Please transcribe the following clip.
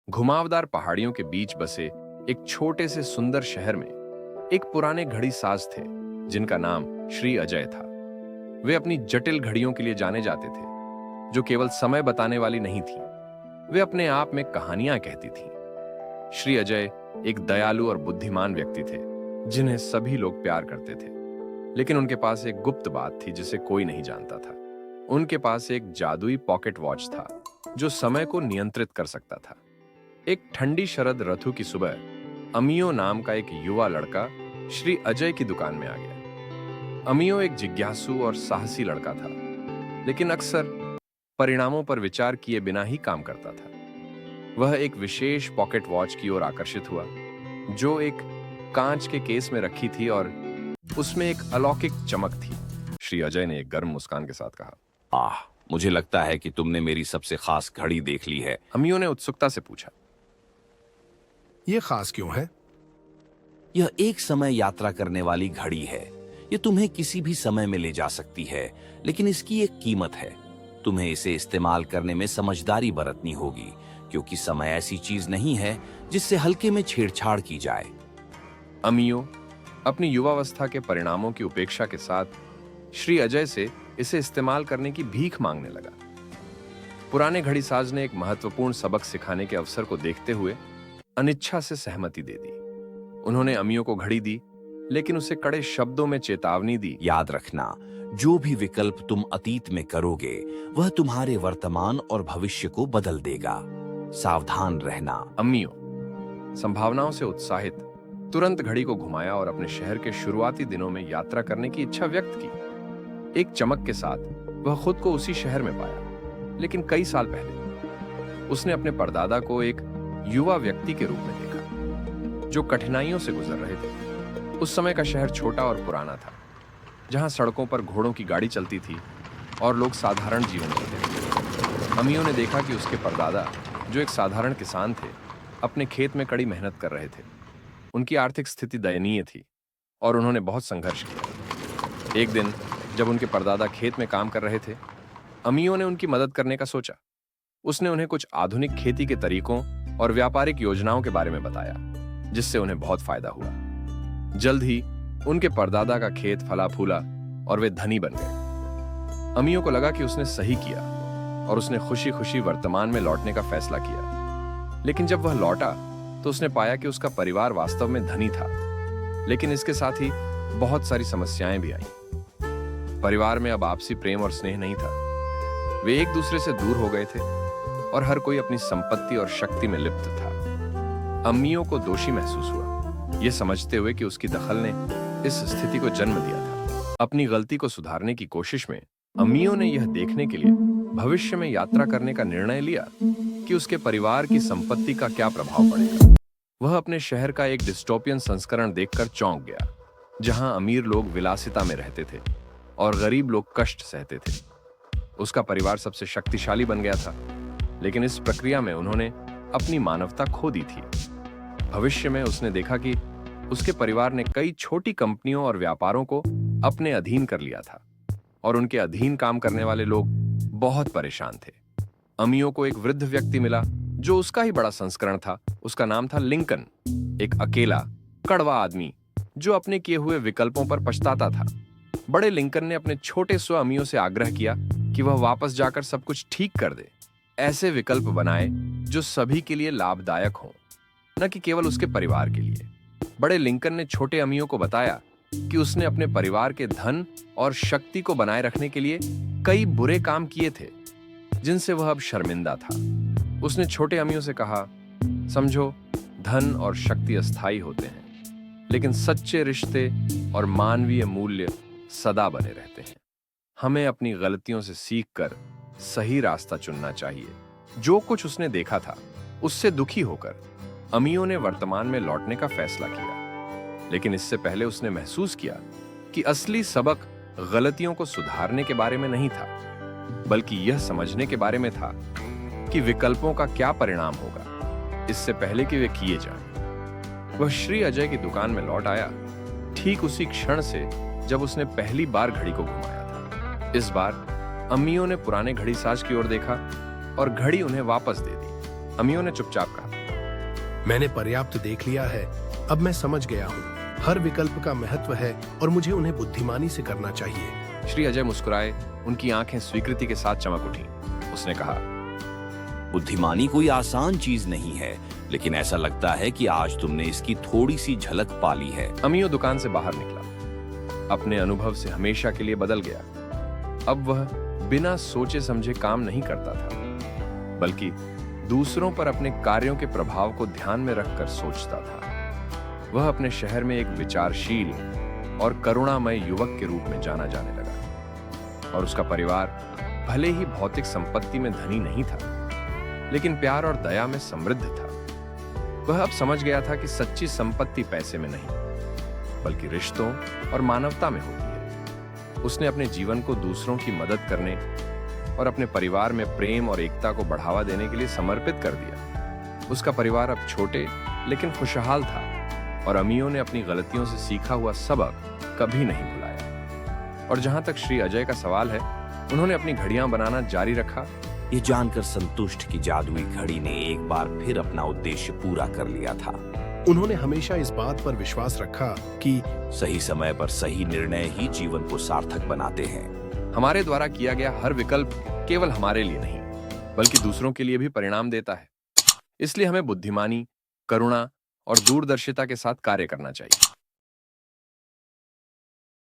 घुमावदार पहाड़ियों के बीच बसे एक छोटे से सुंदर शहर में एक पुराने घड़ी साज थे जिनका नाम श्री अजय था। वे अपनी जटिल घड़ियों के लिए जाने जाते थे जो केवल समय बताने वाली नहीं थी, वे अपने आप में कहानियां कहती थीं। श्री अजय एक दयालु और बुद्धिमान व्यक्ति थे जिन्हें सभी लोग प्यार करते थे, लेकिन उनके पास एक गुप्त बात थी जिसे कोई नहीं जानता था। उनके पास एक जादुई पॉकेट वॉच था जो समय को नियंत्रित कर सकता था। एक ठंडी शरद ऋतु की सुबह अमियो नाम का एक युवा लड़का श्री अजय की दुकान में आ गया। अमियो एक जिज्ञासु और साहसी लड़का था, लेकिन अक्सर परिणामों पर विचार किए बिना ही काम करता था। वह एक विशेष पॉकेट वॉच की ओर आकर्षित हुआ जो एक कांच के केस में रखी थी और उसमें एक अलौकिक चमक थी। श्री अजय ने एक गर्म मुस्कान के साथ कहा, आह, मुझे लगता है कि तुमने मेरी सबसे खास घड़ी देख ली है। अमियो ने उत्सुकता से पूछा, यह खास क्यों है? यह एक समय यात्रा करने वाली घड़ी है। यह तुम्हें किसी भी समय में ले जा सकती है, लेकिन इसकी एक कीमत है। तुम्हें इसे इस्तेमाल करने में समझदारी बरतनी होगी, क्योंकि समय ऐसी चीज नहीं है जिससे हल्के में छेड़छाड़ की जाए। अमियो अपनी युवावस्था के परिणामों की उपेक्षा के साथ श्री अजय से इसे इस्तेमाल करने की भीख मांगने लगा। पुराने घड़ीसाज ने एक महत्वपूर्ण सबक सिखाने के अवसर को देखते हुए अनिच्छा से सहमति दे दी। उन्होंने अमियो को घड़ी दी, लेकिन उसे कड़े शब्दों में चेतावनी दी, याद रखना, जो भी विकल्प तुम अतीत में करोगे वह तुम्हारे वर्तमान और भविष्य को बदल देगा। सावधान रहना। अमियो संभावनाओं से उत्साहित तुरंत घड़ी को घुमाया और अपने शहर के शुरुआती दिनों में यात्रा करने की इच्छा व्यक्त की। एक चमक के साथ वह खुद को उसी शहर में पाया, लेकिन कई साल पहले उसने अपने परदादा को एक युवा व्यक्ति के रूप में देखा जो कठिनाइयों से गुजर रहे थे। उस समय का शहर छोटा और पुराना था, जहां सड़कों पर घोड़ों की गाड़ी चलती थी और लोग साधारण जीवन जीते थे। अमियो ने देखा कि उसके परदादा, जो एक साधारण किसान थे, अपने खेत में कड़ी मेहनत कर रहे थे। उनकी आर्थिक स्थिति दयनीय थी और उन्होंने बहुत संघर्ष किया। एक दिन जब उनके परदादा खेत में काम कर रहे थे, अमियो ने उनकी मदद करने का सोचा। उसने उन्हें कुछ आधुनिक खेती के तरीकों और व्यापारिक योजनाओं के बारे में बताया, जिससे उन्हें बहुत फायदा हुआ। जल्द ही उनके परदादा का खेत फला फूला और वे धनी बन गए। अमियो को लगा कि उसने सही किया और उसने खुशी खुशी वर्तमान में लौटने का फैसला किया। लेकिन जब वह लौटा तो उसने पाया कि उसका परिवार वास्तव में धनी था, लेकिन इसके साथ ही बहुत सारी समस्याएं भी आईं। परिवार में अब आपसी प्रेम और स्नेह नहीं था। वे एक दूसरे से दूर हो गए थे और हर कोई अपनी संपत्ति और शक्ति में लिप्त था। अमियो को दोषी महसूस हुआ, यह समझते हुए कि उसकी दखल ने इस स्थिति को जन्म दिया था। अपनी गलती को सुधारने की कोशिश में अमियो ने यह देखने के लिए भविष्य में यात्रा करने का निर्णय लिया कि उसके परिवार की संपत्ति का क्या प्रभाव पड़ेगा। वह अपने शहर का एक डिस्टोपियन संस्करण देखकर चौंक गया, जहां अमीर लोग विलासिता में रहते थे और गरीब लोग कष्ट सहते थे। उसका परिवार सबसे शक्तिशाली बन गया था, लेकिन इस प्रक्रिया में उन्होंने अपनी मानवता खो दी थी। भविष्य में उसने देखा कि उसके परिवार ने कई छोटी कंपनियों और व्यापारों को अपने अधीन कर लिया था और उनके अधीन काम करने वाले लोग बहुत परेशान थे। अमियो को एक वृद्ध व्यक्ति मिला जो उसका ही बड़ा संस्करण था। उसका नाम था लिंकन, एक अकेला कड़वा आदमी जो अपने किए हुए विकल्पों पर पछताता था। बड़े लिंकन ने अपने छोटे स्व अमियो से आग्रह किया कि वह वापस जाकर सब कुछ ठीक कर दे, ऐसे विकल्प बनाए जो सभी के लिए लाभदायक हों, न कि केवल उसके परिवार के लिए। बड़े लिंकन ने छोटे अमियो को बताया कि उसने अपने परिवार के धन और शक्ति को बनाए रखने के लिए कई बुरे काम किए थे जिनसे वह अब शर्मिंदा था। उसने छोटे अमियो से कहा, समझो, धन और शक्ति अस्थायी होते हैं, लेकिन सच्चे रिश्ते और मानवीय मूल्य सदा बने रहते हैं। हमें अपनी गलतियों से सीखकर सही रास्ता चुनना चाहिए। जो कुछ उसने देखा था उससे दुखी होकर अमियो ने वर्तमान में लौटने का फैसला किया, लेकिन इससे पहले उसने महसूस किया कि असली सबक गलतियों को सुधारने के बारे में नहीं था, बल्कि यह समझने के बारे में था कि विकल्पों का क्या परिणाम होगा इससे पहले कि वे किए जाएं। वह श्री अजय की दुकान में लौट आया ठीक उसी क्षण से जब उसने पहली बार घड़ी को घुमाया था। इस बार अमियो ने पुराने घड़ीसाज की ओर देखा और घड़ी उन्हें वापस दे दी। अमियो ने चुपचाप कहा, मैंने पर्याप्त देख लिया है। अब मैं समझ गया हूँ हर विकल्प का महत्व है और मुझे उन्हें बुद्धिमानी से करना चाहिए। श्री अजय मुस्कुराए, उनकी आंखें स्वीकृति के साथ चमक उठी। उसने कहा, बुद्धिमानी कोई आसान चीज नहीं है, लेकिन ऐसा लगता है कि आज तुमने इसकी थोड़ी सी झलक पाली है। अमियो दुकान से बाहर निकला। अपने अनुभव से हमेशा के लिए बदल गया। अब वह बिना सोचे समझे काम नहीं करता था, बल्कि दूसरों पर अपने कार्यों के प्रभाव को ध्यान में रखकर सोचता था। वह अपने शहर में एक विचारशील और करुणामय युवक के रूप में जाना जाने लगा, और उसका परिवार भले ही भौतिक संपत्ति में धनी नहीं था, लेकिन प्यार और दया में समृद्ध था। वह अब समझ गया था कि सच्ची संपत्ति पैसे में नहीं, बल्कि रिश्तों और मानवता में होती है। उसने अपने जीवन को दूसरों की मदद करने और अपने परिवार में प्रेम और एकता को बढ़ावा देने के लिए समर्पित कर दिया। उसका परिवार अब छोटे लेकिन खुशहाल था, और अमियो ने अपनी गलतियों से सीखा हुआ सबक कभी नहीं भुलाया। और जहां तक श्री अजय का सवाल है, उन्होंने अपनी घड़ियां बनाना जारी रखा। ये जानकर संतुष्ट की जादुई घड़ी ने एक बार फिर अपना उद्देश्य पूरा कर लिया था। उन्होंने हमेशा इस बात पर विश्वास रखा कि सही समय पर सही निर्णय ही जीवन को सार्थक बनाते हैं। हमारे द्वारा किया गया हर विकल्प केवल हमारे लिए नहीं, बल्कि दूसरों के लिए भी परिणाम देता है। इसलिए हमें बुद्धिमानी, करुणा और दूरदर्शिता के साथ कार्य करना चाहिए।